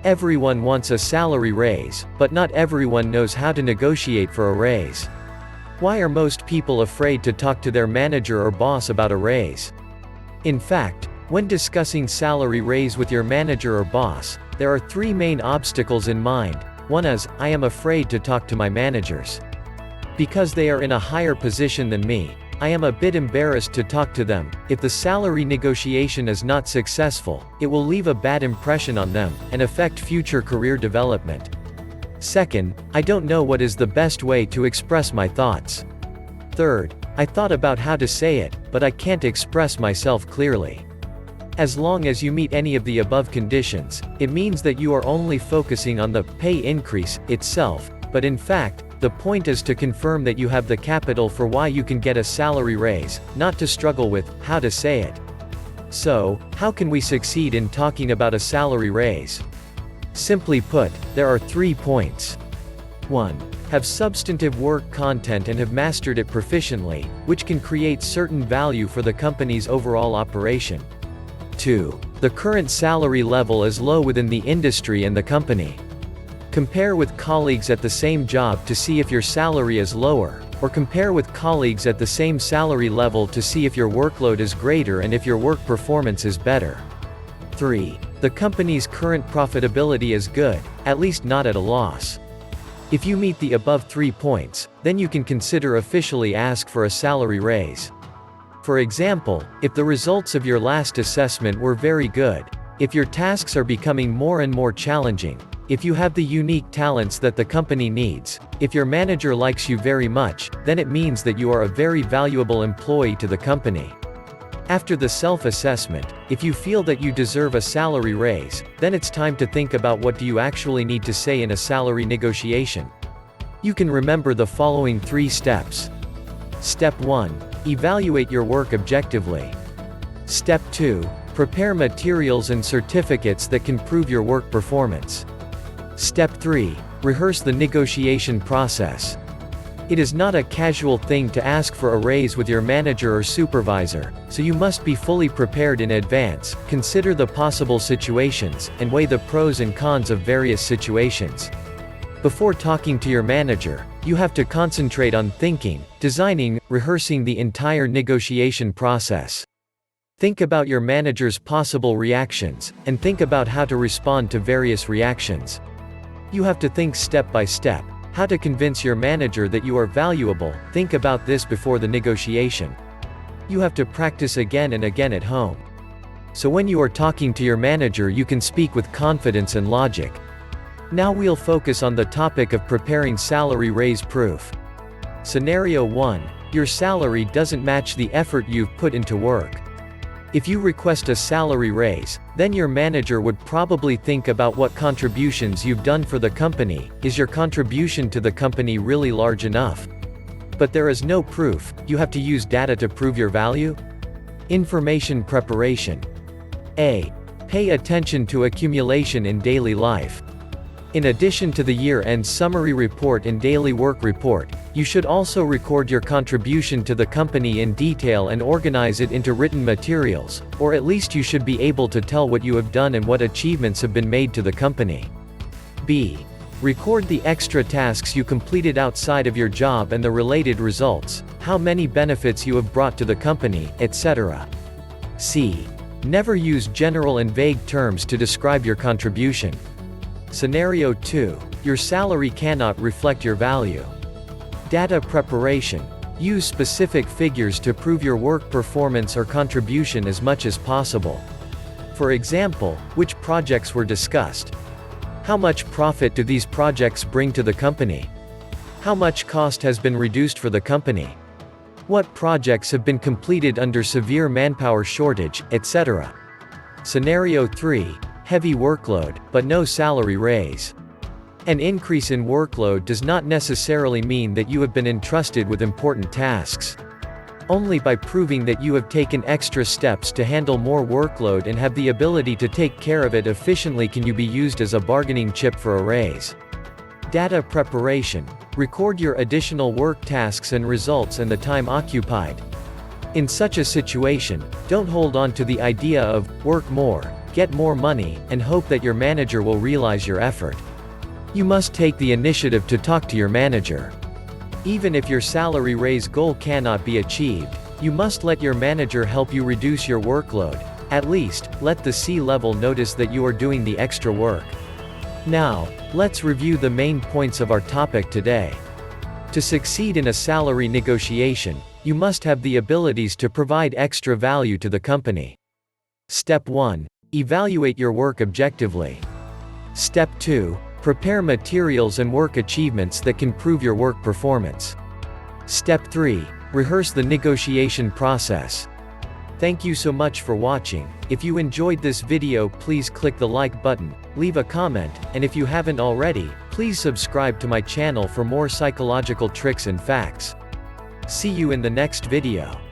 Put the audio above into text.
Everyone wants a salary raise, but not everyone knows how to negotiate for a raise. Why are most people afraid to talk to their manager or boss about a raise? In fact, when discussing salary raise with your manager or boss, there are three main obstacles in mind. One is, I am afraid to talk to my managers. Because they are in a higher position than me, I am a bit embarrassed to talk to them. If the salary negotiation is not successful, it will leave a bad impression on them, and affect future career development. Second, I don't know what is the best way to express my thoughts. Third, I thought about how to say it, but I can't express myself clearly. As long as you meet any of the above conditions, it means that you are only focusing on the pay increase itself, but in fact, the point is to confirm that you have the capital for why you can get a salary raise, not to struggle with how to say it. So, how can we succeed in talking about a salary raise? Simply put, there are 3 points. 1. Have substantive work content and have mastered it proficiently, which can create certain value for the company's overall operation. 2. The current salary level is low within the industry and the company. Compare with colleagues at the same job to see if your salary is lower, or compare with colleagues at the same salary level to see if your workload is greater and if your work performance is better. 3. The company's current profitability is good, at least not at a loss. If you meet the above 3 points, then you can consider officially ask for a salary raise. For example, if the results of your last assessment were very good, if your tasks are becoming more and more challenging, if you have the unique talents that the company needs, if your manager likes you very much, then it means that you are a very valuable employee to the company. After the self-assessment, if you feel that you deserve a salary raise, then it's time to think about what do you actually need to say in a salary negotiation. You can remember the following 3 steps. Step 1. Evaluate your work objectively. Step 2. Prepare materials and certificates that can prove your work performance. Step 3. Rehearse the negotiation process. It is not a casual thing to ask for a raise with your manager or supervisor, so you must be fully prepared in advance, consider the possible situations, and weigh the pros and cons of various situations. Before talking to your manager, you have to concentrate on thinking, designing, rehearsing the entire negotiation process. Think about your manager's possible reactions, and think about how to respond to various reactions. You have to think step by step, how to convince your manager that you are valuable. Think about this before the negotiation. You have to practice again and again at home. So when you are talking to your manager you can speak with confidence and logic. Now we'll focus on the topic of preparing salary raise proof. Scenario 1. Your salary doesn't match the effort you've put into work. If you request a salary raise, then your manager would probably think about what contributions you've done for the company. Is your contribution to the company really large enough? But there is no proof. You have to use data to prove your value. Information preparation. A. Pay attention to accumulation in daily life. In addition to the year-end summary report and daily work report, you should also record your contribution to the company in detail and organize it into written materials, or at least you should be able to tell what you have done and what achievements have been made to the company. B. Record the extra tasks you completed outside of your job and the related results, how many benefits you have brought to the company, etc. C. Never use general and vague terms to describe your contribution. Scenario 2. Your salary cannot reflect your value. Data preparation. Use specific figures to prove your work performance or contribution as much as possible. For example, which projects were discussed? How much profit do these projects bring to the company? How much cost has been reduced for the company? What projects have been completed under severe manpower shortage, etc. Scenario 3. Heavy workload, but no salary raise. An increase in workload does not necessarily mean that you have been entrusted with important tasks. Only by proving that you have taken extra steps to handle more workload and have the ability to take care of it efficiently can you be used as a bargaining chip for a raise. Data preparation. Record your additional work tasks and results and the time occupied. In such a situation, don't hold on to the idea of work more. get more money, and hope that your manager will realize your effort. You must take the initiative to talk to your manager. Even if your salary raise goal cannot be achieved, you must let your manager help you reduce your workload. At least, let the C-level notice that you are doing the extra work. Now, let's review the main points of our topic today. To succeed in a salary negotiation, you must have the abilities to provide extra value to the company. Step 1. Evaluate your work objectively. Step 2. Prepare materials and work achievements that can prove your work performance. Step 3. Rehearse the negotiation process. Thank you so much for watching. If you enjoyed this video, please click the like button, leave a comment, and if you haven't already, please subscribe to my channel for more psychological tricks and facts. See you in the next video.